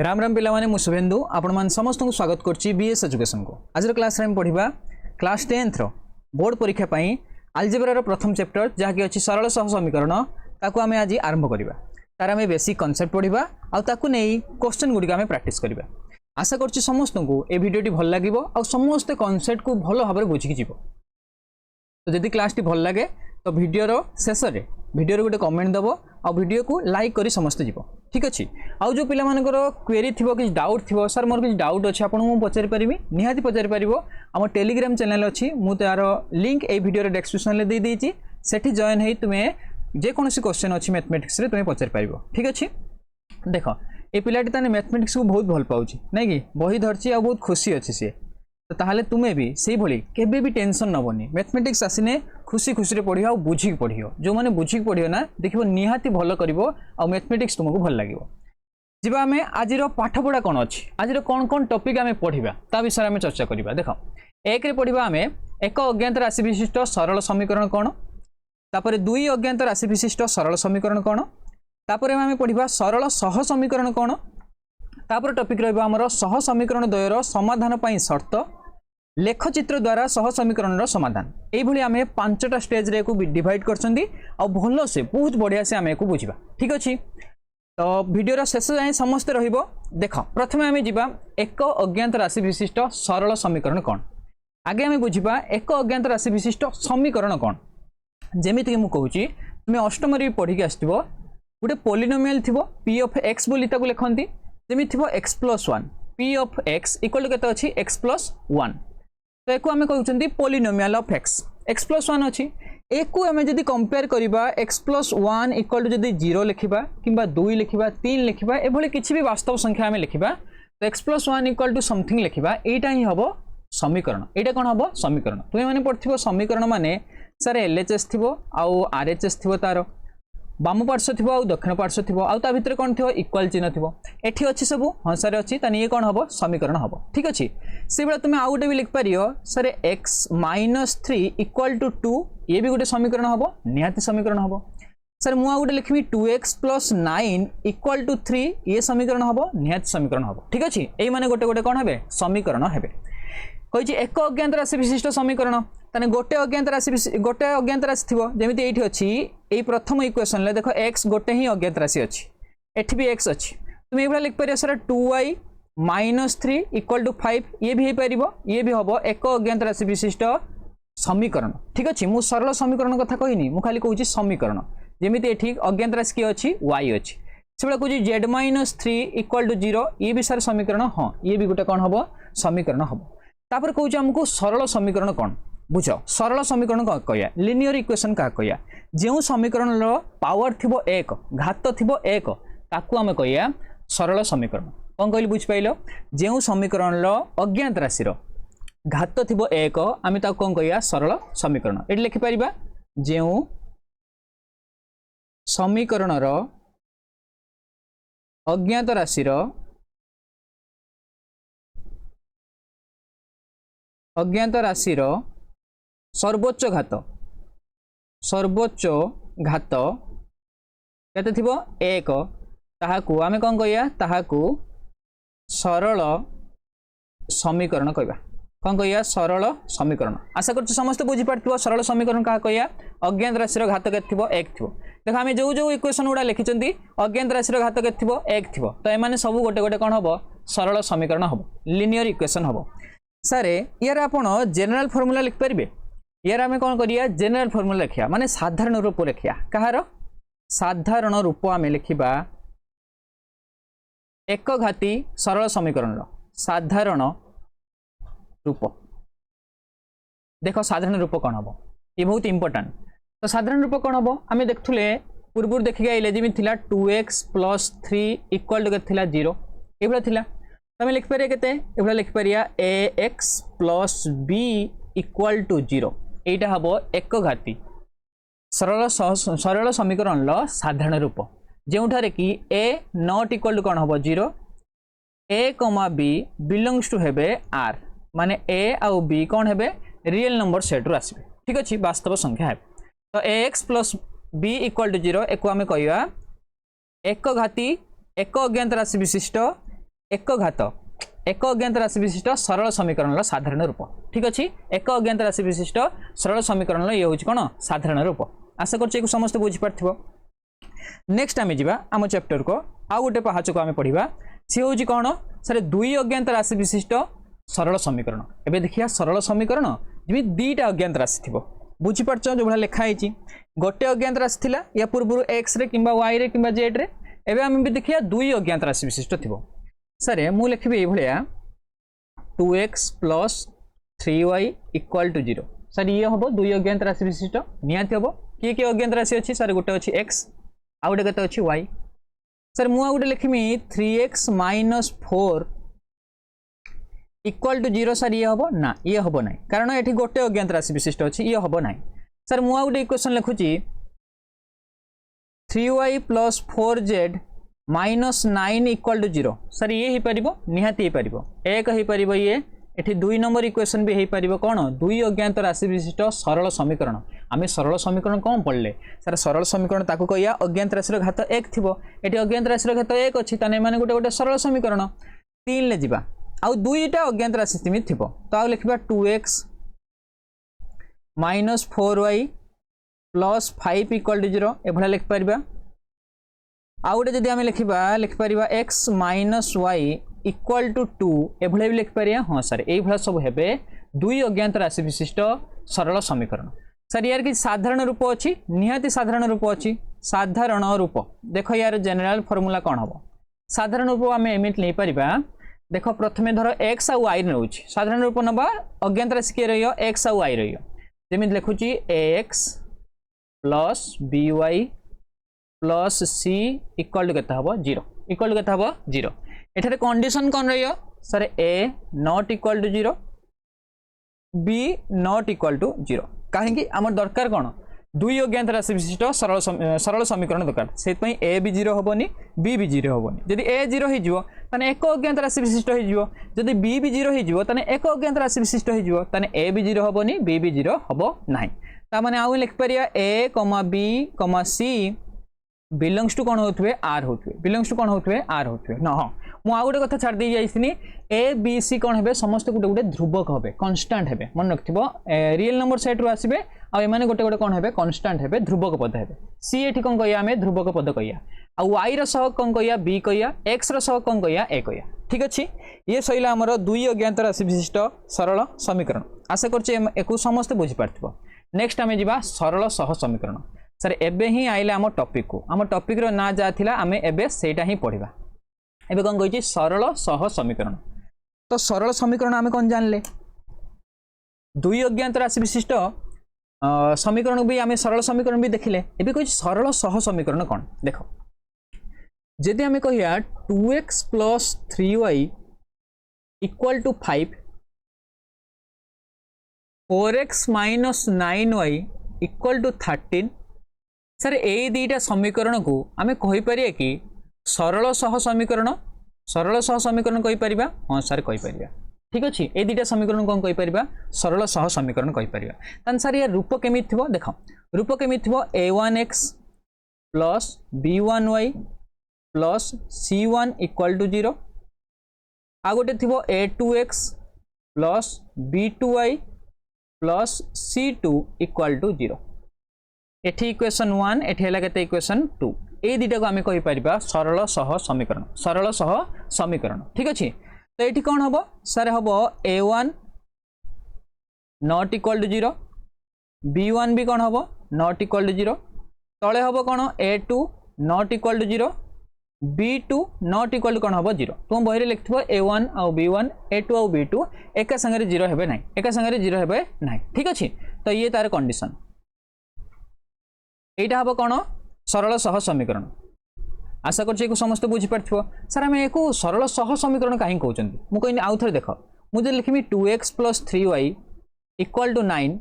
राम राम पिला माने मु शुभेंदु आपण मान समस्त को स्वागत करछि बीएस एजुकेशन को। आज क्लास रे हम पढिबा क्लास 10th रो बोर्ड परीक्षा पई अलजेब्रा रो प्रथम चैप्टर जहा कि अछि सरल सह समीकरण ताको हमें आज आरंभ करिबा। तार हमें बेसिक कांसेप्ट पढिबा आ ताको नै क्वेश्चन गुडी हमें प्रैक्टिस करिबा। आशा करछि समस्त को ए वीडियोटी भल लागिवो आ समस्त कांसेप्ट को भलो भाबरे बुझि जिवो। तो जदि क्लास टी भल लागे तो वीडियो रो शेष रे वीडियो रो गोटे कमेंट दबो आ वीडियो को लाइक करी समस्त जीवो। ठीक अछि। आउ जो पिला मानकर क्वेरी थिबो कि डाउट थिबो सर मोर कि डाउट अछि आपन मु पचारि परिबी निहाती पचारि परिबो। हम टेलीग्राम चैनल अछि मु तार लिंक ए वीडियो रे डिस्क्रिप्शन ले दे देछि सेठी जॉइन हेई तुमे जे कोनोसी क्वेश्चन अछि मैथमेटिक्स रे तुमे पचारि परिबो। ठीक अछि। देखो ए पिलाटी ताने मैथमेटिक्स को बहुत भल पाउछि नै कि बही धरछि आ बहुत खुशी अछि से तो ताहले तुमे भी सेही भली केबे भी टेंशन नबनी मैथमेटिक्स आसिने खुशी खुशी रे पढियो आ बुझी पढियो जो माने बुझी पढियो ना देखिबो निहाती भलो करिवो आ मैथमेटिक्स तुमको भल लागिवो। जिबा हमें आज रो पाठ पढा कोन अछि आज रो कोन टॉपिक हमें पढिबा ता विषय हमें चर्चा करिबा। देखो एक रे पढिबा हमें एक अज्ञात राशि विशिष्ट सरल समीकरण कोन तापर दुई अज्ञात राशि विशिष्ट सरल समीकरण कोन तापर हमें पढिबा सरल सह समीकरण कोन तापर टॉपिक रहबा हमरो सह समीकरण द्वयर समाधान पई शर्त लेखचित्र द्वारा सह समीकरण समाधान एई भली आमे पांचटा स्टेज रे को डिवाइड करछंदी आ भलो से बहुत बढ़िया से आमे को बुझिबा। ठीक अछि। तो वीडियो रो शेष जाय समस्त रहिबो। देखो प्रथमे आमे जिबा एक अज्ञात राशि विशिष्ट सरल समीकरण कोन आगे आमे बुझिबा एक अज्ञात राशि विशिष्ट समीकरण कोन। जेमिति कि मु कहूची तुमे अष्टम रे पढि के आस्तिबो गुटे पोलिनोमियल थिबो p ऑफ x बोली ताको लेखंती जेमि थिबो x + 1 p of x equal to केते अछि x + 1 तो एको हमें कहउचंदी पोलिनोमियल ऑफ x + 1 अछि एको हमें जदी कंपेयर करिबा x + 1 इक्वल टू जदी 0 लिखिबा किबा 2 लिखिबा 3 लिखिबा ए भली किछि भी वास्तव संख्या हमें लिखिबा तो x + 1 इक्वल टू समथिंग लिखिबा एटा ही हबो समीकरण। एटा कोन हबो समीकरण तुमे माने पढथिबो समीकरण माने सर LHS थिबो आउ RHS थिबो तारो बाम पार्श्व थिबो आ दक्षिण पार्श्व थिबो आ ता भितर कोन थिबो इक्वल चिन्ह थिबो एठी अछि सब हां सर अछि तनी ये कोन हबो समीकरण हबो। ठीक अछि। से बेला तुमे आउटे भी लिख पारियो सर x - 3 इक्वल टू 2 ये भी गोटे समीकरण हबो निहाती समीकरण हबो। सर मु आउटे लिखमी 2x + 9 इक्वल टू 3 ये समीकरण हबो निहाती समीकरण हबो। ठीक अछि। एई माने गोटे गोटे कोन हेबे समीकरण हेबे कहिछि एक अज्ञात राशि विशिष्ट समीकरण तने गोटे अज्ञात राशि थिबो जेमिति एठी अछि एई प्रथम इक्वेशन ले देखो x गोटे ही अज्ञात राशि अछि एठी भी x अछि तुमे एबा लिख परियो सर 2y - 3 इक्वल टू 5 ये भी हे परिबो ये भी हबो एक अज्ञात राशि विशिष्ट समीकरण। ठीक अछि। मु सरल समीकरण कथा कहिनी मु खाली कहूची समीकरण जेमिति एठी अज्ञात राशि की अछि y अछि सेबला कहूची z - 3 इक्वल टू 0 ये भी सर समीकरण हां ये भी गोटे कोन हबो समीकरण हबो। तापर कहूची हमको सरल समीकरण कोन बुझो सरल समीकरण का कहया लिनियर इक्वेशन का कहया जेउ समीकरण रो पावर थिबो 1 घात थिबो 1 ताकू हमें कहया सरल समीकरण कोन कहली बुझ पाइलो जेउ समीकरण रो अज्ञात राशि रो घात थिबो 1 आमे ताकू कोन कहया सरल समीकरण। एठी लिखि परिबा जेउ समीकरण रो अज्ञात राशि रो सर्वोच्च घात केते थिबो 1 ताहाकू आमे कोन कहया ताहाकू सरल समीकरण कहबा कोन कहया सरल समीकरण। आशा करछु समस्त बुझि पारथिबो सरल समीकरण का कहया अज्ञात राशि रो घात केते थिबो 1 थिबो। देखो आमे जो इक्वेशन उडा लिखिचंदी अज्ञात राशि रो घात केते थिबो 1 थिबो तो ए माने सब गोटे गोटे कोन हबो सरल समीकरण हबो लिनियर इक्वेशन हबो। सर यार आपण जनरल फार्मूला लिख परिबे यार हमें कौन करिया जनरल फार्मूला लिखिया माने साधारण रूप लिखिया कहार साधारण रूप आमे लिखिबा एक घाती सरल समीकरण रो साधारण रूप। देखो साधारण रूप कौन हबो ये बहुत इंपोर्टेंट तो साधारण रूप कौन हबो आमे देखथुले पूर्वपुर देखि आइले जेमि थिला 2x + 3 इक्वल टू के थिला 0 एबला थिला तमे लिख परिया केते एबला लिख परिया ax + b इक्वल टू 0 एटा हबो एक घाती सरल समीकरण लो साधारण रूप जेउठारे कि a नॉट इक्वल टू कोन हबो 0 a, b बिलोंग्स टू हेबे r माने a आउ b कोन हेबे रियल नंबर सेट रो आसीबे। ठीक अछि वास्तव संख्या है तो ax + b इक्वल टू 0 एको हमें कहया एक घाती एक अज्ञात राशि विशिष्ट एक घात एक अज्ञात राशि विशिष्ट सरल समीकरण साधारण रूप ठीक अच्छे एक अज्ञात राशि विशिष्ट सरल समीकरण ये हूँ कौन साधारण रूप आशा कर समस्त बुझीपार नेक्स्ट आम जा आम चैप्टर को आउ गोटे पहाच को आम पढ़ा सी हूँ कौन सर दुई अज्ञात राशि विशिष्ट सरल समीकरण एवं देखिए सरल समीकरण जी दुईटा अज्ञात राशि थी बुझीपार जो भाई लिखाई गोटे अज्ञात राशि थिला या पूर्व एक्स रे किंबा वाई रे किंबा जेड रे एवं आम भी देखिए दुई अज्ञात राशि विशिष्ट थी सर मु लिखी ये 2x plus 3y equal to 0 sir ये हम दुई अज्ञात राशि विशिष्ट निहाती हम किए अज्ञात राशि अच्छी सर गोटे अच्छी x आउ गोटे केते अच्छी y सर मु गोटे लिखमी 3x minus 4 equal to 0 sir ये हम ना ये हम ना कारण ये गोटे अज्ञात राशि विशिष्ट अच्छी ये हम ना सर मु गोटे इक्वेशन लिखुची 3y plus 4z minus 9 equal to 0 sir ये हो निहाती हो एक हो पार ये ये 2 नंबर इक्वेशन भी हो पार कौन दुई अज्ञात राशि विशिष्ट सरल समीकरण आम सरल समीकरण कौन पढ़ले सर सरल समीकरण ताकू कहिया अज्ञात राशि घात 1 थी ये अज्ञात राशि घात 1 अच्छी ताने गोटे गोटे सरल समीकरण 3 ले जा आउ दुईटा अज्ञात राशि सीमित थी तो आउ लिखा 2x minus 4y plus 5 equal to 0 एभला लिखिपर आउ गोटे जदि आम लिखिपर X minus Y equal to 2 एभले भी लिखिपर हाँ सर ये सब हे दुई अज्ञात राशि विशिष्ट सरल समीकरण सर यार कि साधारण रूप अच्छी निहाती साधारण रूप अच्छी साधारण रूप देख यार जनरल फॉर्मूला कौन हम साधारण रूप आम एमती नहीं पार देख प्रथम धर एक्स आउ वाई नौ साधारण रूप नवा अज्ञात राशि किए रक्स आउ वाई रमी लिखुची X plus B Y plus C equal to केते हबो 0 इक्वाल टू केते हबो 0 एठारे कंडीशन कौन रहियो sir a not equal to 0 b not equal to 0 कहीं आम दरकार कौन दुई अज्ञात राशि विशिष्ट सरल समीकरण दरकार से ए भी 0 हेनी बी भी 0 हेनी जदि ए 0 हो एक अज्ञात राशि विशिष्ट होदी बी भी 0 हो एक अज्ञात राशि विशिष्ट हो ए भी 0 हेनी बी भी 0 हम ना ताने आउ लिखिपर ए कमा बी कमा सी बिलोंग्स टू कौन होते आर होते बिलोंग्स टू कौन होते आर होते ना हाँ मुझे गोटे कथा छाड़ दी जाइए ए बी सी कौन हे समस्त गोटे गोटे ध्रुवक हे कन्स्टाट हे मन रखिथ रियल नंबर सेट रू आसबे आने गोटे गोटे कौन हे कन्स्टाट हे ध्रुवक पद हे सी एटी कौन कह आम ध्रुवक पद कह आ वाई रह कौन कह बी कह एक्स रह कौन कह ए कह ठीक अच्छे ये सैला आमर दुई अज्ञात राशि विशिष्ट सरल समीकरण आशा कर समस्त बुझीपार नेक्स्ट आम जा सरल सह समीकरण सर एबे ही आइले आम टॉपिक को आम टॉपिक रो ना जा थिला आमे एबे सेटा ही पढ़िबा एबे कौन कहिछि सरल सह समीकरण तो सरल समीकरण आमे कौन जानले दुई अज्ञात राशि विशिष्ट समीकरण भी आमे सरल समीकरण भी देखिले एबे कहिछि सरल सह समीकरण कौन देखो जदि आमे कहिया 2x plus 3y equal to 5 4x minus 9y equal to 13 sir ये दुईटा समीकरण को आम कहीपर कि सरल सह समीकरण कहीपर हाँ सर कहीपर ठीक अच्छे ये दुईटा समीकरण कौन कहीपर सरल सह समीकरण कहीपर सर यार रूप केमी थी देख रूप केमी थी a1x plus b1y plus c1 equal to 0 आ गोटे थी a2x plus b2y plus c2 equal to 0 एठी इक्वेशन 1 एठी हला केते इक्वेशन 2 ए दुईटा को आमे कहि परिबा सरल सह समीकरण ठीक अछि तो एठी कोन हबो सर हबो a1 not equal to 0 b1 भी कोन हबो नॉट इक्वल टू 0 तळे हबो कोन a2 not equal to 0 b2 not equal to कोन हबो 0 तुम बहिरे लिखथबो a1 आ b1 a2 आ b2 एका संगे 0 हेबे नै एका संगे 0 हेबे नै ठीक अछि तो ये तार कंडीशन एटा हम कौन सरल सह समीकरण आशा कर समस्त बुझीपार सर आम एक सरल सह समीकरण कहीं कहते मुझे आउ थे देख मुझे लिखमी 2x plus 3y equal to 9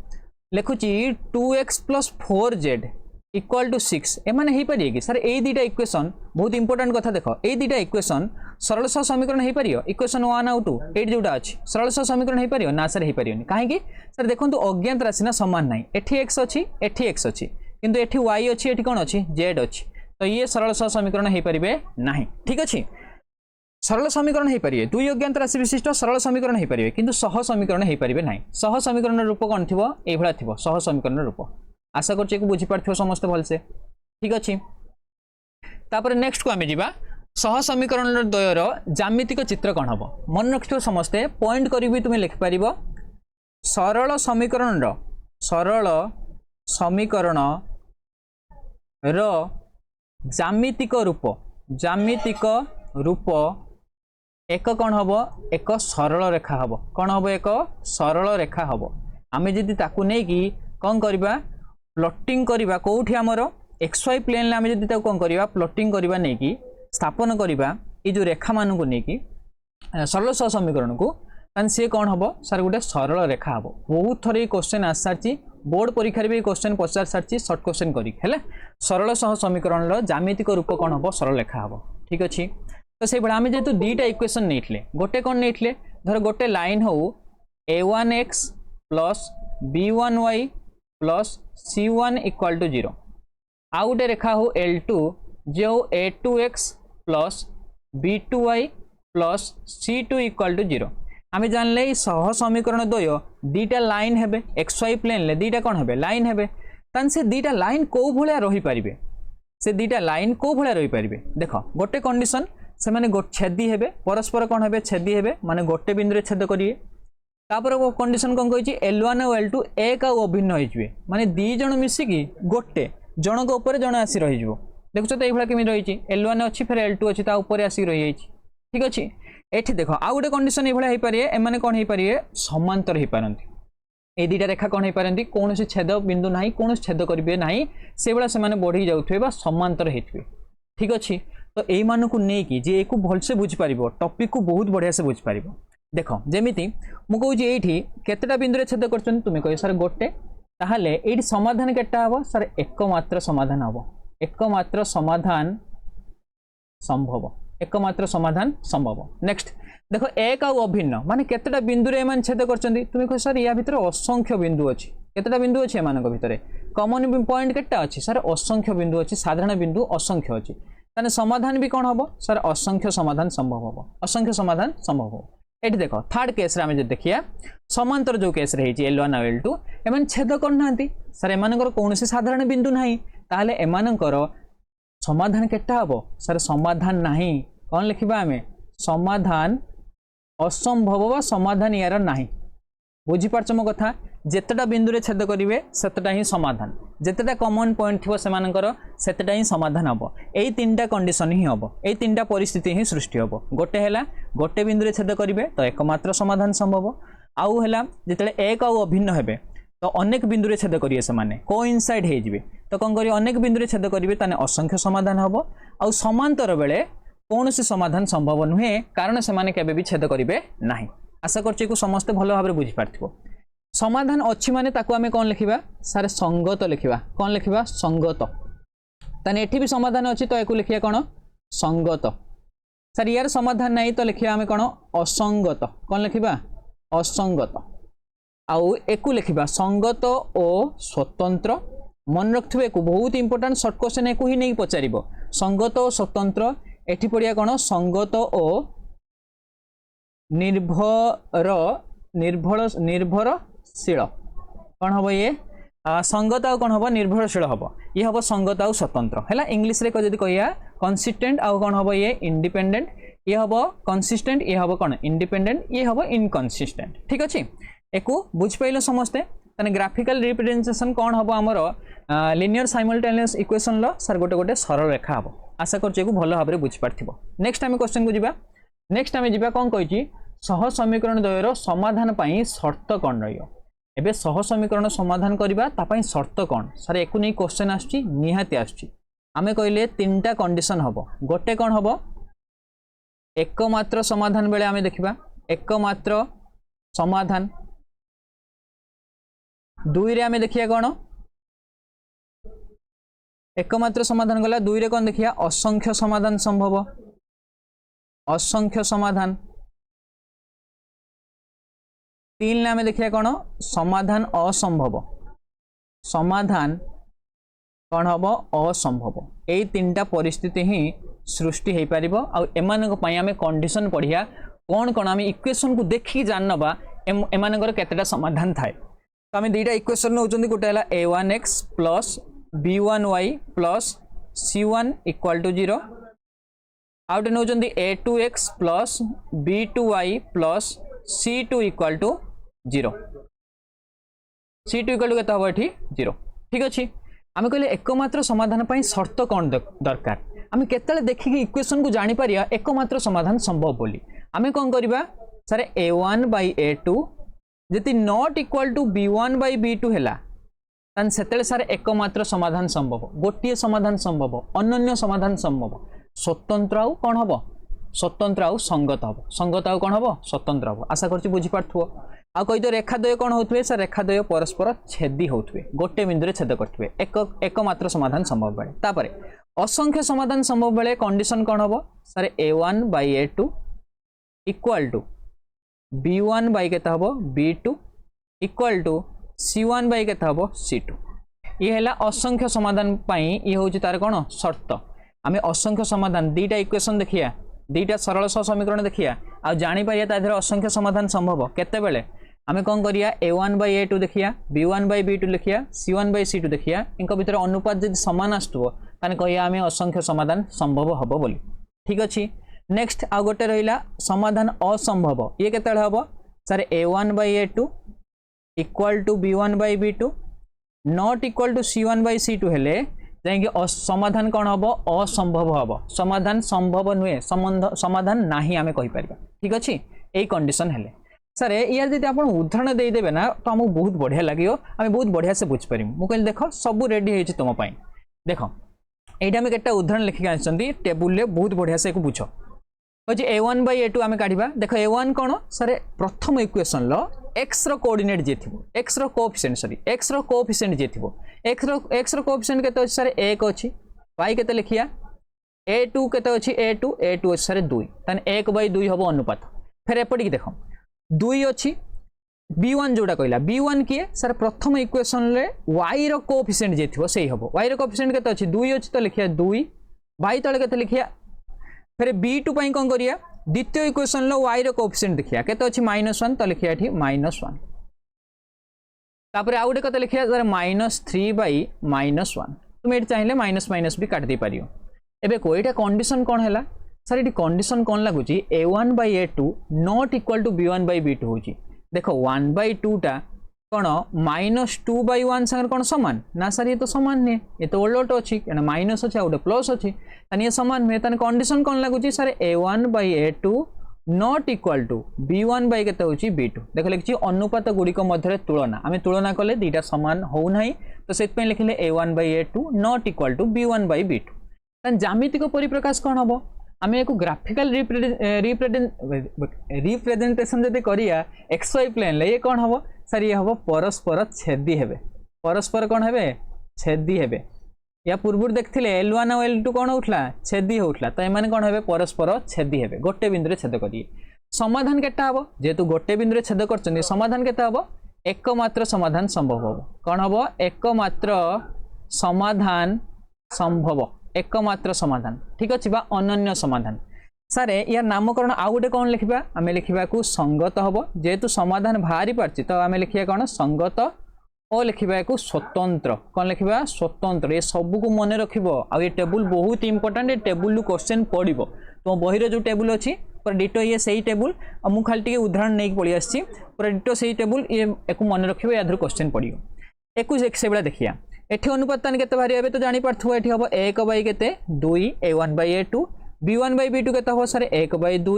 लिखुची 2x plus 4z equal to 6 एमाने हो पारे कि सर ये दुईटा इक्वेशन बहुत इंपोर्टेंट कथा देख ये दुईटा इक्वेशन सरल सह समीकरण हो पार इक्वेशन 1 आउ 2 ये जोटा अच्छी सरल सह समीकरण हो पार ना सर हो पारे कहीं सर देखो अज्ञात राशि ना सामान ना एटी एक्स अच्छी एटी एक्स अच्छी किंतु एठी y अच्छी एठी कौन अच्छी z अच्छी तो ये सरल सह समीकरण हो पारे ना ठीक अच्छे सरल समीकरण हो पारे दुई अज्ञात राशि विशिष्ट सरल समीकरण हो पारे किंतु सह समीकरण हो पारे ना सह समीकरण रूप कौन थी ये थी सह समीकरण रूप आशा कर बुझीपार समस्त भलसे ठीक अच्छे तापर नेक्स्ट को आम जा सह समीकरण द्वयर ज्यामितिक चित्र कौन हम मन रख समस्ते पॉइंट कर भी तुम्हें लिखिपार सरल समीकरण ज्यामितिक रूप एक कौन हम एक सरल रेखा हम कौन हम एक सरल रेखा हम आम जदि ताकू नहीं कि कौन करवा प्लॉटिंग करवा कौटी आमर एक्स वाई प्लेन आम जदि कौन करवा प्लॉटिंग करवा नहीं कि स्थापन करवा ये जो रेखा मान को लेकिन सरल सह समीकरण को सी कौन हम सर गोटे सरल रेखा हम बहुत थर ये क्वेश्चन आस सारी बोर्ड परीक्षा भी क्वेश्चन पचार सारी सर्ट क्वेश्चन करें सरल सह समीकरण ज्यामितिक रूप कौन हम सरल रेखा हम ठीक अच्छे तो से आम जेहतु दुईटा इक्वेशन नहीं गोटे कौन नहीं धर गोटे लाइन हो a1x plus b1y plus c1 equal to 0 आउ गोटे रेखा हो L2 जो a2x plus b2y plus c2 equal to 0 आम जानले सह समीकरण द्वय दीटा लाइन हेबे एक्स वाई प्लेन ले दीटा कौन हेबे लाइन हेबे तान से दीटा लाइन को भलिया रही पारिबे से दीटा लाइन को भलिया रही पारिबे देख गोटे कंडीशन से माने छेदी हेबे परस्पर कौन हेबे छेदी हेबे माने गोटे बिंदु रे छेद करिए तापर वो कंडीशन कौन कहिछि L1 और L2 एक आ अभिन्न होइजिवे माने दी जण मिसिकी गोटे जणक ऊपर जण आसी रहि जिवो देखुछ तो एभला केमि रहिछि L1 अछि फिर L2 अछि ता ऊपर आसी रहि जाइछि ठीक अछि एठी देखो आ गोटे कंडीशन एभला हे पारिए एमाने कौन हे पारिए समांतर हे पारंती ए दीटा रेखा कौन हे पारंती कोनोसी छेद बिंदु नाही कोनोसी छेद करिवे नाही से बेला से माने बढ़ी जाउथबे बा समांतर हेतबे ठीक अछि तो एई मानु को नै कि जे एको भलसे बुझ पारिबो टॉपिक को बहुत बढ़िया से बुझ पारिबो देखो जेमिति मु कहू जे एठी केतेटा बिंदु रे छेद करछन तुमे कहि सर गोटे ताहाले एठी समाधान केटा हबो सर एकमात्र समाधान हबो एकमात्र समाधान संभव एकमात्र समाधान संभव नेक्स्ट देखो एक आउ अभिन्न माने केतेटा बिंदु रे मान छेद करछंती तुमे कहि सर या भितर असंख्य बिंदु अछि केतेटा बिंदु अछि एमानक भितरे कॉमन पॉइंट केटा अछि सर असंख्य बिंदु अछि साधारण बिंदु असंख्य अछि ताने समाधान भी कौन हम सर असंख्य समाधान संभव हम असंख्य समाधान संभव हो एठी देखो थर्ड केस रे आमे जे देखिया समांतर जो केस रे हेछि L1 और L2 एमान छेद करनांती सर एमानकर कोनोसी साधारण बिंदु नाही ताले एमानकर समाधान केटा हबो सर समाधान नाही कौन लिखिबा आमे समाधान असंभव वा समाधान यार नाही बुझी पारछ मो कथा जेतेटा बिंदु रे छेद करिवे सेतेटा ही समाधान जेतेटा कॉमन पॉइंट थिबो सेमानकर सेतेटा ही समाधान हबो एई तीनटा कंडीशन ही हबो एई तीनटा परिस्थिति ही सृष्टि हबो गोटे हैला गोटे बिंदु रे छेद करिवे तो एकमात्र समाधान संभव आउ हैला जेतेले एक आउ अभिन्न हेबे तो अनेक बिंदु रे छेद करिवे से माने कोइनसाइड हे जिवे तो कोन करिवे अनेक बिंदु रे छेद करिवे ताने असंख्य समाधान हबो आउ समांतर बेले कोनोसी समाधान संभव नुहे कारण से माने केबे भी छेद करिवे नाही आशा करछि को समस्त भलो भाबरे बुझि पारथिबो समाधान अच्छी माने ताकू आमे कौन लिखिबा सारे संगत लिखिबा कौन लिखिबा संगत ताने एठी भी समाधान अच्छी तो एको लिखिया कोन संगत सर यार समाधान नहीं तो लिखिया आमे कोन असंगत कौन लिखिबा असंगत आउ एको लिखिबा संगत ओ स्वतंत्र मन रखथबे को बहुत इंपोर्टेंट शॉर्ट क्वेश्चन एको ही नहीं पचारिबो संगत ओ स्वतंत्र एठी पड़िया कोन संगत ओ निर्भरशील कौन हम ये संगत आउ कौन हम निर्भरशील हम ये हम संगत आउ स्वतंत्र है इंग्लीश रे जदि कहिया कंसिस्टेंट आउ कौन हम ये इंडिपेंडेंट ये हम कंसिस्टेंट ये हम कौन इंडिपेंडेंट ये हम इनकंसिस्टेंट ठीक अच्छे एको बुझ पाइल समस्ते तने ग्राफिकल रिप्रेजेंटेशन कौन हम आमर लिनियर साइमल्टेनियस इक्वेशन लो सर गोटे गोटे सरल रेखा हम आशा करछि को भलो भाबरे बुझ पारथिबो नेक्स्ट आमे क्वेश्चन को जिबा नेक्स्ट आमे जिबा कोन कहिछि सह समीकरण द्वयर समाधान पाई शर्त कौन रहियो एबे सह समीकरण समाधान करबा ता पाई शर्त कौन सर एको नै क्वेश्चन आछि निहाती आछि आमे कहिले तीनटा कंडीशन हबो गोटे कौन हबो एकमात्र समाधान बेले आमे देखिबा एकमात्र समाधान दुई रे आमे देखिया कोन एकमात्र समाधान गला दुई रे कोन देखिया असंख्य समाधान संभव असंख्य समाधान तीन आमे देखिया कोन समाधान असंभव समाधान कौन हम असंभव यही तीनटा परिस्थिति ही सृष्टि हो पार आम कंडीशन पढ़िया कौन कौन आम इक्वेशन को देखिए जानवा एमानकर केतेटा समाधान थाए। तो आम दुईटा इक्वेशन नौ गोटे है a1x plus b1y plus c1 equal to 0 आउटे नौ a2x plus b2y plus c2 equal to 0 c2 equal to केते हबो एठी 0 ठीक अछि। आम कहले एकमात्र समाधान पई शर्त कौन दरकार आम केतले देखिक इक्वेशन को जानी पारिया एकमात्र समाधान संभव बोली आम कौन करबा सर a1 by a2 जति not equal to b1 by b2 हैला तान सेतेले सर एकमात्र समाधान संभव गोटिए समाधान संभव अनन्य समाधान संभव स्वतंत्र आउ कौन हबो स्वतंत्र आउ संगत हबो संगत आउ कौन हबो स्वतंत्र हबो आशा करछि बुझी पारथुओ। आ कहि तो रेखाद्वय कौन होथुवे सर रेखाद्वय परस्पर छेदी होथुवे गोटे बिंदुरे छेद करथुवे एकमात्र समाधान संभव बेले तापरे असंख्य समाधान संभव बेले कंडीशन कौन हबो sir a1 by a2 equal to b1 by केता हबो b2 equal to c1 by केता हबो c2 ये हैला असंख्य समाधान पाई ये होची तार कोन शर्त आमे असंख्य समाधान दीटा इक्वेशन देखिया दीटा सरल सह समीकरण देखिया आ जानि पारिया ता देर असंख्य समाधान संभव केते बेले आमे कोन करिया a1 by a2 देखिया b1 by b2 लिखिया c1 by c2 देखिया इनका भीतर अनुपात जदि समान आस्तुबो ताने कहिया आमे असंख्य समाधान संभव हबो बोली ठीक अछि। नेक्स्ट आ गोटे रहिला समाधान असंभव ये केते हबो sir a1 by a2 equal to b1 by b2 not equal to c1 by c2 हेले जाइए समाधान कौन हम असंभव हम समाधान संभव नुहे समाधान नाही आमे कहि परिबा ठीक अछि। एई कंडीशन हेले सर यार जदि आप उदाहरण दे देबे ना तो हमको बहुत बढ़िया लागियो आमे बहुत बढ़िया से बुझ परिम मु कहले देखो सब रेडी हेछि तुम पई देखो एटा आमे केटा उदाहरण लिखि आछंती टेबुल ले बहुत बढ़िया से को बुझो होछि a1 by a2 आमे काढिबा देखो a1 कोन सर प्रथम इक्वेशन लो x रो कोऑर्डिनेट जे थिबो x रो कोएफिशिएंट सॉरी x रो कोएफिशिएंट जे थिबो x रो कोएफिशिएंट केते अछि सर 1 अछि y केते लिखिया a2 केते अछि a2 अछि सर 2 तने 1 by 2 हबो अनुपात फिर एपटी की देखो 2 अछि b1 जोडा कहला b1 किए सर प्रथम इक्वेशन ले y रो कोएफिशिएंट जे थिबो सेही हबो y रो कोएफिशिएंट केते अछि 2 अछि तो लिखिया 2 y तळे केते लिखिया फिर b2 पई कोन करिया द्वितीय इक्वेशन लो y रो कोएफिशिएंट देखिया केते अछि -1 तो लिखिया एठी -1 तापर आउडे केते लिखिया सर -3 by -1 तुम एठी चाहिले माइनस माइनस भी काट दे पारियो। एबे कोइटा कंडीशन कोन हैला सर एठी कंडीशन कोन लागुची a1 by a2 not equal to b1 by b2 होची देखो 1 by 2 टा कोन -2 by 1 संग कोन समान ना सर ये तो समान नहीं ये तो उलट अछि एना माइनस अछि आउडे प्लस अछि तने ये समान में तने कंडीशन कोन लागुची sir a1 by a2 not equal to b1 by केते होची b2 देखो लिखछि अनुपात गुडी को मध्य तुलना आमे तुलना कले दीटा समान हो नाही तो सेत पे लिखले a1 by a2 not equal to b1 by b2 तन ज्यामितिक परिप्रकाश कोन हबो आमे एको ग्राफिकल रिप्रेजेंटेशन जदि करिया xy प्लेन ले ये कोन हबो सर ये हबो परस्पर छेदी हेबे परस्पर कोन हेबे छेदी हेबे या पूर्व देखथिले L1 और L2 कोन होतला छेदी होतला तो एमाने कोन हेबे परस्पर छेदी हेबे गोटे बिंदु रे छेद करिए समाधान केटा हबो जेतु गोटे बिंदु रे छेद करचनी समाधान केटा हबो एकमात्र समाधान संभव हबो कोन हबो एकमात्र समाधान संभव एकमात्र समाधान ठीक अछि बा अनन्य समाधान सर यार नामकरण आउ गोटे कौन लिखा आम लिखा संगत हम जेहेतु समाधान बाहरी पार्टी तो आम लिखा कौन संगत और लिखा स्वतंत्र कौन लिखा स्वतंत्र ये सब को मन रख ये टेबुल बहुत इंपोर्टेंट ये टेबुल क्वेश्चन पड़ो तो बही जो टेबुल अच्छी पूरा डिटो ये सही टेबुल और मुझे खाली उदाहरण नहीं पड़ी आसी पूरा डिटो सही टेबुल ये मन रख या क्वेश्चन पड़ो एक से भाया देखिया एठी अनुपात केते बाहरी हेबे तो जानि पारथुवा एठी हबो 1 बाय केते 2 a1 by a2 b1 by b2 केते हबो sir 1 by 2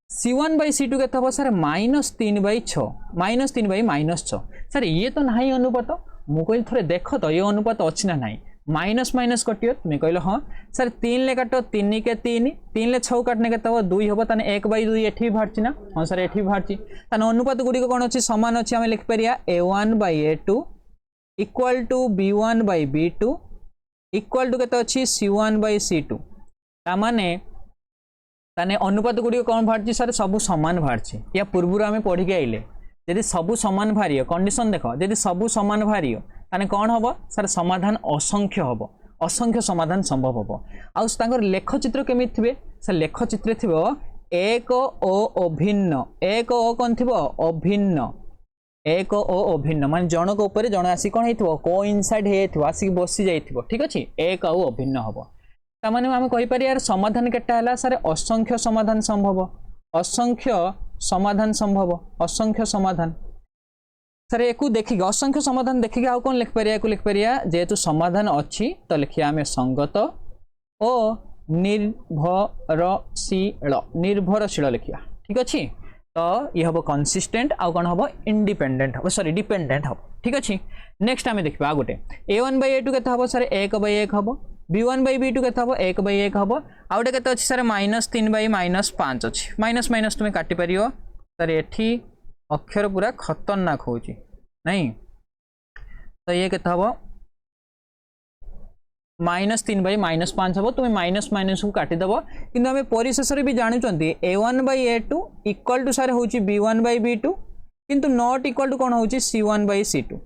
c1 by c2 केते हबो सर -3 by 6 -3 by -6 सर ये तो नाही अनुपात मु कहल थोड़े देख तो ये अनुपात अछि ना नाही माइनस माइनस कटियो तुम कहलो हां सर 3 ले काटो 3 के 3 3 ले 6 काटने केते हबो 2 हबो तने 1 by 2 एठी भारछि ना हां सर एठी भारछि तने अनुपात गुडी को कोन अछि समान अछि हम लिख परिया a1 by a2 equal to b1 by b2 equal to केते अछि c1 by c2 तामाने ताने अनुपात गुडी कोन भारछि सर सब समान भारछि या पूर्वरु आमे पढि के आइले यदि सब समान भारियो कंडीशन देखो यदि सब समान भारियो ताने कोन हबो सर समाधान असंख्य हबो असंख्य समाधान संभव हम आर लेखचित्र केमी थे से लेखचित्र थी एक ओ अभिन्न एक ओ कौन थी अभिन्न एक ओ अभिन्न मान जनक उपर जन आसी कौन हो कोइनसाइड हो आसिक बसी जाइए ठीक अच्छे एक आउ अभिन्न हम ताने आम कहीपर यार समाधान केटा है सारे असंख्य समाधान संभव असंख्य समाधान संभव असंख्य समाधान सर एक देखिए असंख्य समाधान देखिए आउ कौन लिखिपर जेहेतु समाधान अच्छी तो लिखिए आम संगत और निर्भरशील लिखिया ठीक अच्छे तो ये हम कंसिस्टेंट आउ कौन हम इंडिपेंडेंट हम सॉरी डिपेंडेंट हम ठीक अच्छे नेक्स्ट आम देखा गोटे a1/a2 के हम सर 1/1 हम b1/b2 के हम 1/1 हम आउटे के अच्छे सर -3/-5 अच्छी माइनस माइनस तुम्हें काटिपर सर ये अक्षर पूरा खतरनाक हो नहीं तो ये केते हम -3/-5 हम तुम्हें माइनस माइनस को काटिदेव कि आम परिशेष भी जानते a1/a2 इक्वल टू सारे हूँ b1/b2 किंतु नॉट इक्वल टू कौन हो c1/c2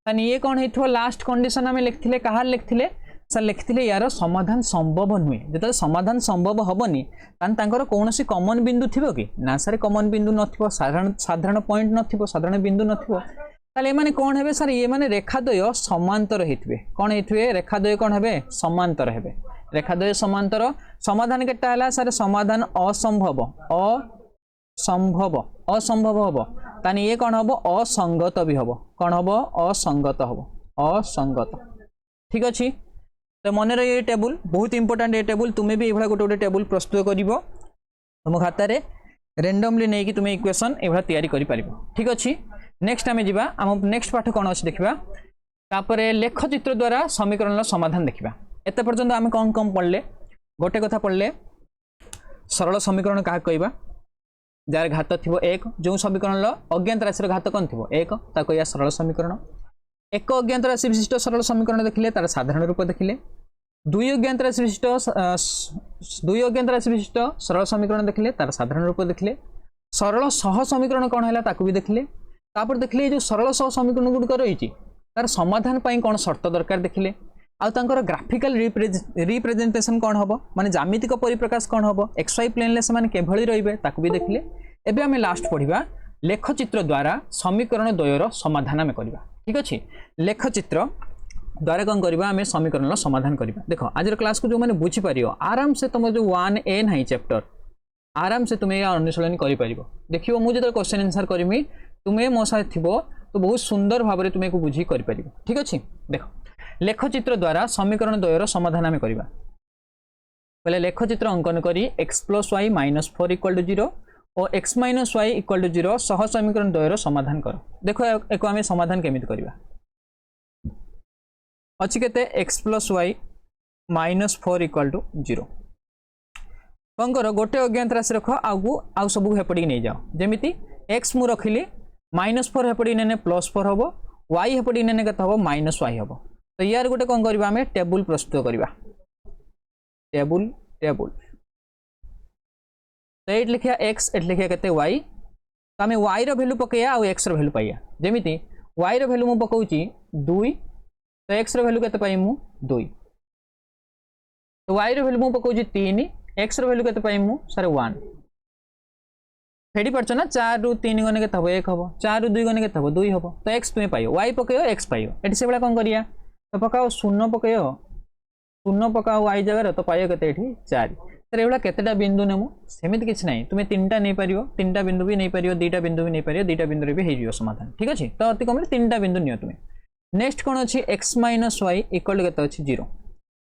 तानी ये कौन हो लास्ट कंडीशन आम लिखते कहा लिखते सर लिखते यार समाधान संभव नुहे जो समाधान संभव हेनी तांकर कौन सी कमन बिंदु थी कि ना सर कमन बिंदु न साधारण पॉइंट न साधारण बिंदु न ताले माने कौन हेबे सर ये माने रेखाद्वय समांतर हेतुवे कौन हेतुवे रेखाद्वय कौन हेबे समांतर हेबे रेखाद्वय समांतर समाधान केटा हला सर समाधान असंभव असंभव असंभव हबो तानी ये कौन हबो असंगत भी हबो कौन हबो असंगत हबो असंगत ठीक अछि तो मन रही टेबुल बहुत इंपोर्टेंट ये टेबुल तुम्हें भी ये गोटे टेबुल प्रस्तुत कर तुम खाता रेंडमली नहीं कि तुम्हें इक्वेशन ये तैयारी कर ठीक अच्छे नेक्स्ट आम जा आम नेक्स्ट पाठ कौन अच्छे देखा तापर लेखचित्र द्वारा समीकरण समाधान देखा एत पर्यंत आम कौन कम पढ़ले गोटे कथा पढ़ले सरल समीकरण क्या कहवा जार घात थी एक जो समीकरण अज्ञात राशि घात कौन थी एक ताको या सरल समीकरण एक अज्ञात राशि विशिष्ट सरल समीकरण देखिले तार साधारण रूप देखिले दुई अज्ञात राशि विशिष्ट सरल समीकरण देखिले तार साधारण रूप देखिले सरल सह समीकरण कौन है ताकू भी देखिले तापर देखिले जो सरल सह समीकरण गुड़िक रही तार समाधान पाई कौन शर्त दरकार देखिले आउर ग्राफिकल रिप्रेजेंटेशन कौन हम माने जामितिक परिप्रकाश कौन हम XY प्लेन से केभली रहिबे ताकू भी देखिले एबे आमे लास्ट पढ़िबा लेखचित्र द्वारा समीकरण द्वयर समाधान आमे करिबा ठीक अच्छे लेखचित्र द्वारा कौन करवा आम समीकरण समाधान करवा देख आज क्लास को जो मैंने बुझीपर आराम से तुम जो 1A ना चैप्टर आराम से तुम्हें अनुशीलन कर देखो मुझे जो क्वेश्चन आंसर करमी तुम्हें मो साथ थी तो बहुत सुंदर भाव में तुम्हें बुझी कर ठीक अच्छे देख लेखचित्र द्वारा समीकरण द्वयर समाधान आम करवा पहले लेखचित्र अंकन करी x + y - 4 = 0 और x - y = 0 सह समीकरण द्वयर समाधान कर देखो एक आम समाधान केमिति करवा अच्छी केते x + y - 4 = 0 कौन कर गोटे अज्ञात राशि रख आउ सब हेपड़ी नहीं जाओ जमीती x मु रखिली -4 हेपड़ी ने +4 हम y हेपड़ी ने केते हम -y हम तो यार गोटे कौन करवा आम टेबुल प्रस्तुत करवा टेबुल टेबुल तो ये लिखिया x एट लिखिया केते y तो आम y रो वैल्यू पकैया और x रो वैल्यू पाइया जमीती y रो वैल्यू मु पकाउची 2 तो x रो वैल्यू केते पाइ मु 2 तो y रो वैल्यू मु पकाउची 3 x रो वैल्यू केते पाइ मु सर 1 फेडी परछ ना 4 रु 3 गने केते हबो 1 हबो 4 रु 2 गने केते हबो 2 हबो तो x तुमे पाइयो y पकैयो x पाइयो एटी से बेला कोन करिया तो पकाओ 0 पकैयो 0 पकाओ y जगह तो पाइयो केते एठी 4 तर एवला केतेटा बिंदु नेमु सेमिति किछ नै तुमे तीनटा नै परियो तीनटा बिंदु भी नै परियो दीटा बिंदु भी नै परियो दीटा बिंदु रे भी हे जियो समाधान ठीक अछि तो अति कम रे तीनटा बिंदु नियो तुमे नेक्स्ट कोन अछि x - y इक्वल केते अछि 0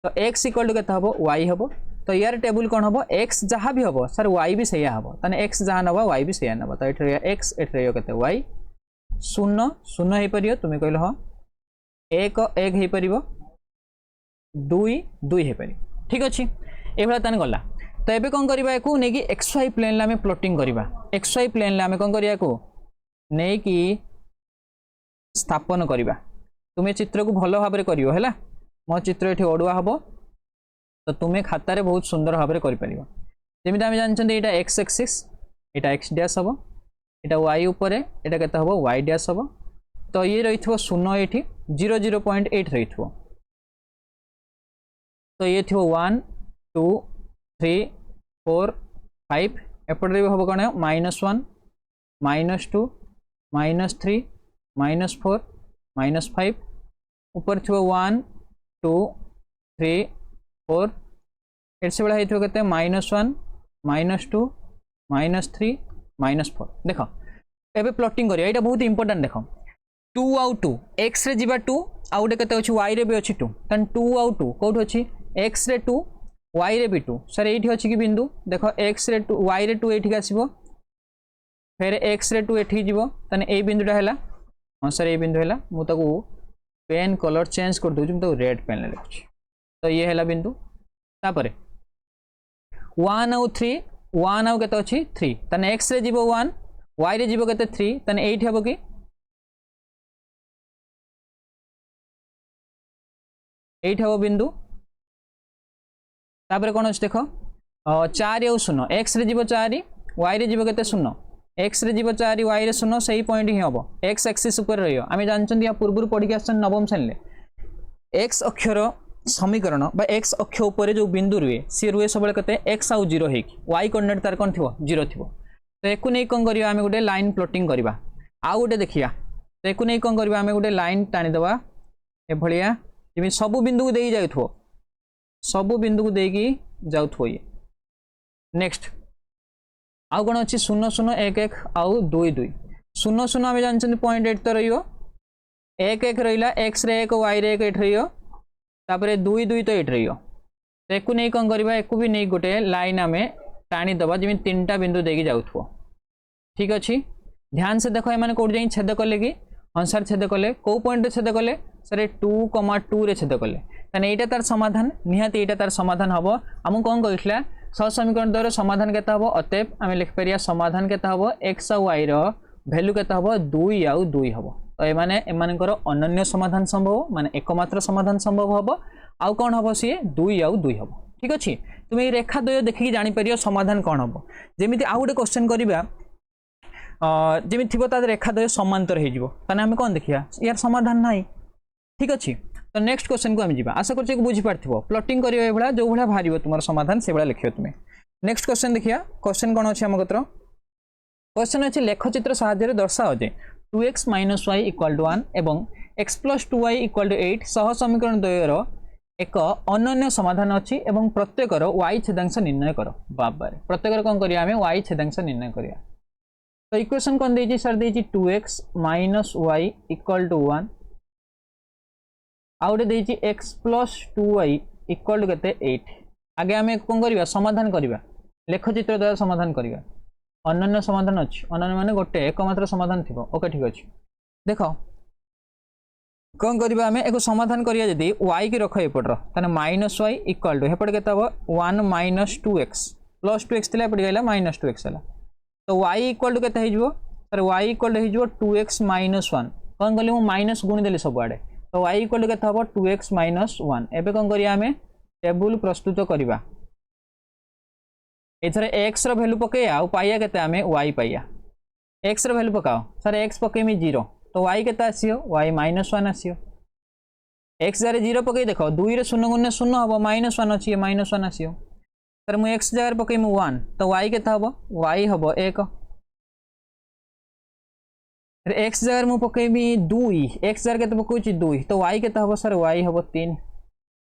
तो x इक्वल केते हबो y हबो तो यार टेबुल कौन हम x जहाँ भी हम सर y भी सैया हम ताने x जहाँ नवा y भी सैया नवा तो ये x एट केते y 0 0 हे परियो तुमे कहलो ह 1 1 हे परियो 2 2 हे परियो ठीक अछि एभला ताने गला तो एबे कोन करबा एको नै कि xy प्लेन ला में प्लॉटिंग करबा xy प्लेन ला में कोन करिया को नै कि स्थापन करबा तुमे चित्र को भलो भाबरे करियो हैला मो चित्र एठी ओडुआ हबो तो तुम्हें खातार बहुत सुंदर भाव में करमी आम जानते यहाँ एक्स एक्सिस यहाँ एक्स डैश हम यहाँ वाई उपर यहाँ के वाई डैश हम तो ये रही 0 ये 0.8 रही तो ये थी 1 2 3 4 5 एपटे भी हम कौन है -1 -2 -3 -4 -5 ऊपर थी 1 2 3 4 एट से बड़ा होते -1 -2 -3 -4 देख एबे प्लॉटिंग करिया एटा बहुत इंपोर्टेंट देख 2 आउ 2 x रे जीवा 2 आउ डे कते अछि y रे भी अछि 2 तन 2 आउ 2 कोठ अछि x रे 2 y रे भी 2 सर एठी अछि कि बिंदु देखो x रे 2 y रे 2 एठी आसीबो फिर x रे 2 एठी जीवो तन ए बिंदुटा हैला हां सर ए बिंदु हैला मु ताको पेन कलर चेंज कर दोछु तो रेड पेन ले लिखुछि तो ये हैला बिंदु तापरे 1 आउ 3 1 आउ केते अछि 3 तन x रे जीवो 1 y रे जीवो केते 3 तन एठी हबो कि एट हम बिंदु तापर कौन अच्छे देख 4 आउ 0 एक्स रे जीव 4 वाई रे जीव केते 0 एक्स रे जीव 4 वाई रे 0 सही पॉइंट ही हम एक्स एक्सिस ऊपर रहियो आमे जानछन या पूर्व पढ़ी के आछन नवम श्रेणी ले एक्स अक्षर समीकरण बा एक्स अक्ष ऊपर जो बिंदु रुए सी रुए सब केते एक्स आउ 0 हे वाई कोऑर्डिनेट तार कोन थिवो 0 थिवो तो एकु नै कोन करियो आमे गुटे लाइन प्लॉटिंग करबा आउ गुटे देखिया तो एकु नै कोन करबा आमे गुटे लाइन टाणी देबा ए भलिया जिमि सबु बिंदु को देई जाउथो सबु बिंदु को देकी जाउथो ये नेक्स्ट आउ कोन अछि 0 0 1 1 आउ 2 2 0 0 आमे जानछन पॉइंट 8 तो रहियो 1 1 रहिला x रे 1 y रे 1 8 रहियो तापरे 2 2 तो 8 रहियो तो एकु नै कोन करबा एकु भी नै गोटे लाइन आमे टाणी दबा जिमि तीनटा बिंदु देकी जाउथो ठीक अछि ध्यान से देखो ए माने कोड जाई छेद कले कि आंसर छेद कले को पॉइंट छेद कले सर 2,2 रे छेद कले तने एटा तार समाधान निहाती एटा तार समाधान हबो हम कोन कहितला सह समीकरण द्वारा समाधान केता हबो अतएव आमे लिख परिया समाधान केता हबो x और y रो वैल्यू केता हबो 2 आउ 2 हबो तो ए माने एमानकर अनन्य समाधान संभव माने एकमात्र समाधान संभव हबो आउ कोन हबो सी 2 आउ 2 हबो ठीक अछि तुमे रेखा द्वय देखि जानि परियो समाधान कोन हबो जेमिति आउ गुटे क्वेश्चन करिबा जेमि थिबो ता रेखा द्वय समांतर हे जिवो तने हम कोन देखिया यार समाधान नाही ठीक अछि तो नेक्स्ट क्वेश्चन को हम जीवा आशा करछि बुझि पारथिबो प्लॉटिंग करियो एबडा जो भडा भारिबो तुमार समाधान सेबडा लिखियो तुमे नेक्स्ट क्वेश्चन देखिया क्वेश्चन कोन अछि हम कत्र क्वेश्चन अछि लेखचित्र सहाय्य रे दर्शाओ जे 2x - y = 1 एवं x + 2y = 8 सह समीकरण द्वयर एक अनन्य समाधान अछि एवं प्रत्येकर y छेदांश निर्णय करो बाबारे प्रत्येकर कोन करिया हमें y छेदांश निर्णय करिया तो इक्वेशन कोन देछि सर देछि 2x - y = 1 आउटे देछि x + 2y = केते 8 आगे हमें कोन करिवा समाधान करिवा लेखचित्र द्वारा समाधान करिवा अनन्य समाधान अछि अनन्य माने गोटे एकमात्र समाधान थिबो ओके ठीक अछि देखो कोन करिवा हमें एको समाधान करिया जदी y के रखो एपट रो तने -y = हेपट केते हबो 1 - 2x + 2x थिला एपट गेला -2x हला तो y = केते हे जिवो सर y = हे जिवो 2x - 1 कोन गले मु माइनस गुणी देली सब आडे तो y = केते हबो 2x - 1 एबे कोन करिया हमें टेबल प्रस्तुत करिवा एथरे x रो वैल्यू पकेया आ पाइया केते हमें y पाइया x रो वैल्यू पकाओ सर x पकेमी 0 तो y केते आसियो y -1 आसियो x जारे 0 पके देखो 2 रे 0 गुणे 0 हबो -1 अछि ये -1 आसियो सर मु x जारे पकेमी 1 तो y केते हबो y हबो 1 फिर x जारे मु पकेमी 2 x जारे केते पकोछि 2 तो y केते हबो सर y हबो 3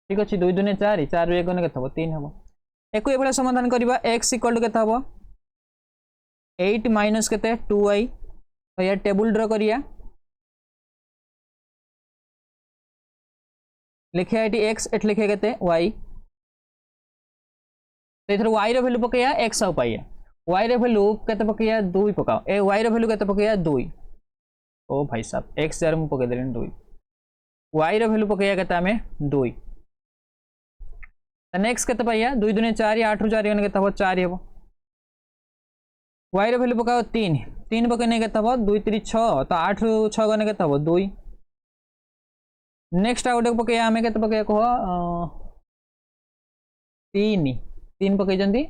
ठीक अछि 2 2 4 4 रे 1 गुणे केते हबो 3 हबो एको एबडा समाधान करिबा x = केते हबो 8 - केते 2y तो या टेबल ड्रा करिया लिखिया एटी x एट लिखिया केते y तो इधर y रो वैल्यू पकेया x आउ पाइया y रो वैल्यू केते पकेया 2 पकाओ ए y रो वैल्यू केते पकेया 2 ओ भाई साहब x जार मु पके देलेन 2 y रो वैल्यू पकेया केते हमें 2 नेक्स्ट केते पाइया 2 2 4 8 रो 4 केते हबो 4 हबो y रो वैल्यू पकाओ 3 3 पकेने केते हबो 2 3 6 तो 8 रो 6 गने केते हबो 2 नेक्स्ट आउट पकेया हमें केते पकेया कहो 3 3 पके जंदी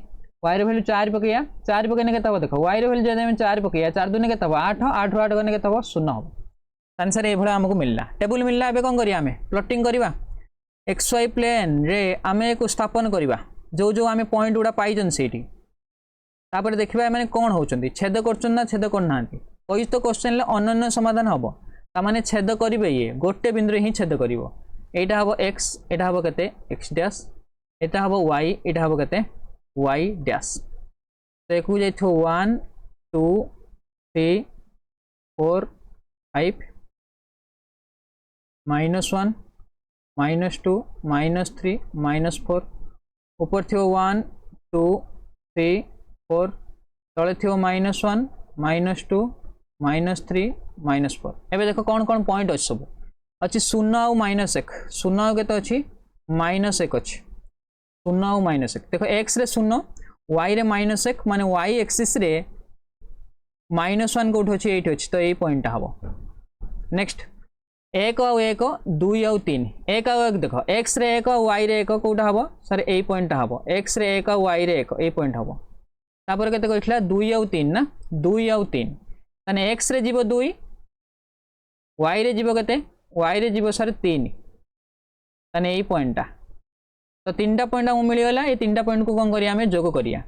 y रो वैल्यू 4 पकेया 4 पकेने केते हबो देखो y रो वैल्यू जदे हम 4 पकेया 4 2 ने केते हबो 8 8 रो 8 गने केते हबो 0 हबो आंसर ए भला हमको मिलला टेबल मिलला एबे कोन करिया हमें प्लॉटिंग करिवा XY प्लेन रे आमे को स्थापन करवा जो जो आमे पॉइंट गुड़ा पाइजन सेठी तापर देखिबा माने कोन होचंदी छेद करछन ना छेद करनांती कोई तो क्वेश्चन ले अनन्य समाधान हबो ता माने छेद करिवे ये गोटे बिंदु ही छेद करिवो एटा हबो x एटा हबो कते x डैश एटा हबो y एटा हबो कते y डैश तो एकु जाइथो 1 2 3 4 5 -1 -2 -3 -4 ऊपर थियो 1 2 3 4 तले थियो -1 -2 -3 -4 एबे देखो कौन कौन पॉइंट अछि सब अच्छी 0 आउ -1 0 आउ केते अछि -1 अछि 0 आउ -1 देखो x रे 0 y रे -1 माने y एक्सिस रे -1 कोठ अछि 8 अछि तो ए पॉइंट हबो नेक्स्ट 1 आउ 1 2 आउ 3 1 आउ 1 देखो x रे 1 y रे 1 कोठा हबो सर ए पॉइंट हबो x रे 1 y रे 1 ए पॉइंट हबो तापर केते कहला 2 आउ 3 ना 2 आउ 3 तने x रे जीवो 2 y रे जीवो केते y रे जीवो सर 3 तने ए पॉइंट तो तीनटा पॉइंट हम मिल गला ए तीनटा पॉइंट को कोन करिया हमें जोग करिया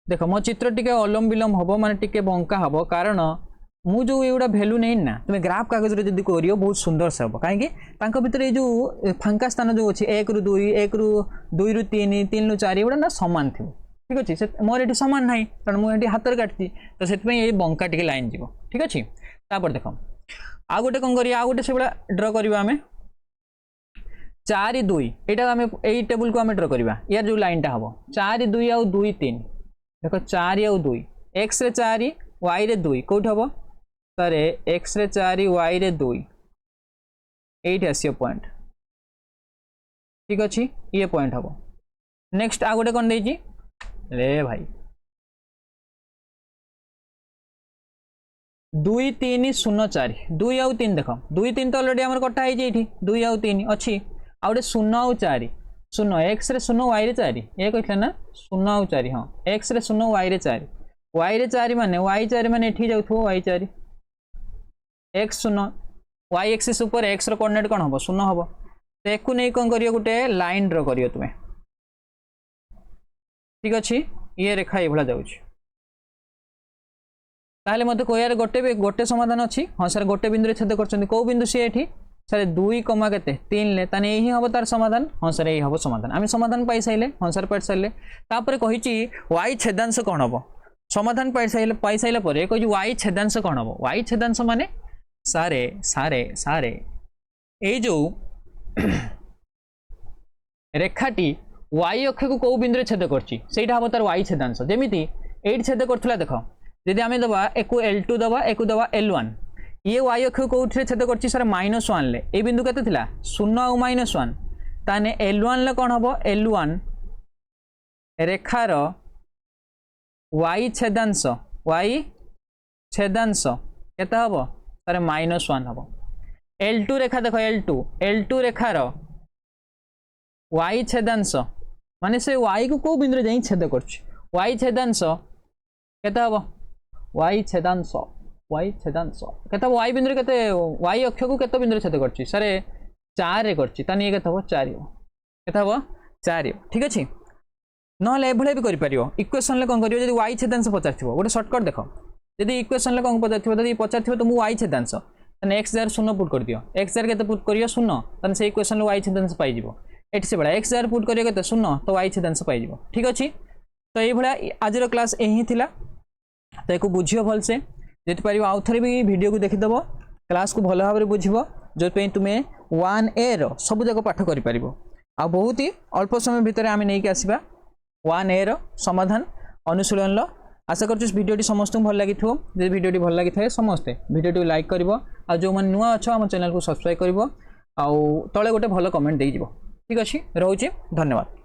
देखो मो चित्र टिके अलम विलम हबो माने टिके बंका हबो कारण मु जो एउडा वैल्यू नै ना तुमे ग्राफ कागज रे जदी करियो बहुत सुंदर से हबो काहे कि तांको भीतर ए जो फांका स्थान जो अछि 1 रु 2 1 रु 2 रु 3 3 रु 4 एउडा ना समान थिबो ठीक अछि से मोर एठी समान नाही कारण मु एठी हातर काटती तो सेत पे ए बंका टिके लाइन जीवो ठीक अछि तापर देखो आ गोटे कोन करिया आ गोटे सेबडा ड्रा करबा हमें 4 2 एटा हमें ए टेबल को हमें ड्रा करबा यार जो लाइन टा हबो 4 2 आउ 2 3 देखो 4 आउ 2 x रे 4 y रे 2 कोठ हबो सर x रे 4 y रे 2 8 आसियो पॉइंट ठीक अछि ये पॉइंट हबो नेक्स्ट आ गोटे कोन देजी रे भाई 2 3 0 4 2 आउ 3 देखो 2 3 तो ऑलरेडी हमर कटा है जे एठी 2 आउ 3 अछि आ गोटे 0 आउ 4 0 x रे 0 y रे 4 ए कहथले ना 0 आउ 4 हां x रे 0 y रे 4 y रे 4 माने y 4 माने एठी जाउथो y 4 x 0 y एक्सिस ऊपर x रो कोऑर्डिनेट कोन हबो 0 हबो तो एकु नै कोन करियो गुटे लाइन ड्रा करियो तुमे ठीक अछि ये रेखा ए भला जाउछ ताले मते कोयार गोटे समाधान अछि हां सर गोटे बिंदु रे छेद करछन को बिंदु से एठी सर 2 कमा केते 3 ले तने एही हबो तार समाधान हां सर एही हबो समाधान आमी समाधान पाई साइले हां सर पाई साइले तापरे कहिची y छेदांश कोन हबो समाधान पाई साइले परे कहि y छेदांश कोन हबो y छेदांश माने सारे सारे सारे ए जो रेखाटी y अक्ष को को बिंदु रे छेद करची सेटा हबो तार y छेदांश जेमिति 8 छेद करथला देखो यदि आमे दबा एको L2 दबा एको दबा L1 ये y अक्ष को उठरे छेद करची सर -1 ले ए बिंदु केते थिला 0 आ -1 ताने L1 ले कोन हबो L1 रेखार y छेदांश केते हबो सर -1 हबो L2 रेखा देखो L2 रेखार y छेदांश माने से y को बिंदु रे जाई छेद करछ y छेदांश केते हबो y छेदांश केते y बिंदु रे केते y अक्ष को केते बिंदु रे छेद करछ सर 4 रे करछ तानी ये केते हबो 4 केते हबो 4 ठीक अछि नहले एभळे भी करि परियो इक्वेशन ले कोन करियो जदी y छेदांश पचारथिबो गोटे शॉर्टकट देखो जदी इक्वेशन ले कोन पचारथिबो जदी पचारथिबो तो मु y छेदांश तने x जार 0 पुट कर दियो x जार केते पुट करियो 0 तने से इक्वेशन ले y छेदांश पाई जिवो एठी से बडा x जार पुट करियो केते 0 तो y छेदांश पाई जिवो ठीक अछि तो ए भळा आजर क्लास एही थिला तो एको बुझियो भल से जेति परियो आउ थरे भी वीडियो को देखि दबो क्लास को भलो भाबरे बुझिबो जो पे तुमे 1a रो सब जगह पाठ करि परिबो आ बहुत ही अल्प समय भीतर आमे नै के आसीबा 1a रो समाधान अनुशीलन लो आशा करछु वीडियोटी समस्त भल लागिथो जे वीडियोटी भल लागि थाए समस्त वीडियोटी लाइक करिवो आ जो मन नुवा अछ हम चैनल को सब्सक्राइब करिवो आ तळे गोटे भलो कमेंट देइ जिवो ठीक अछि रहउची धन्यवाद।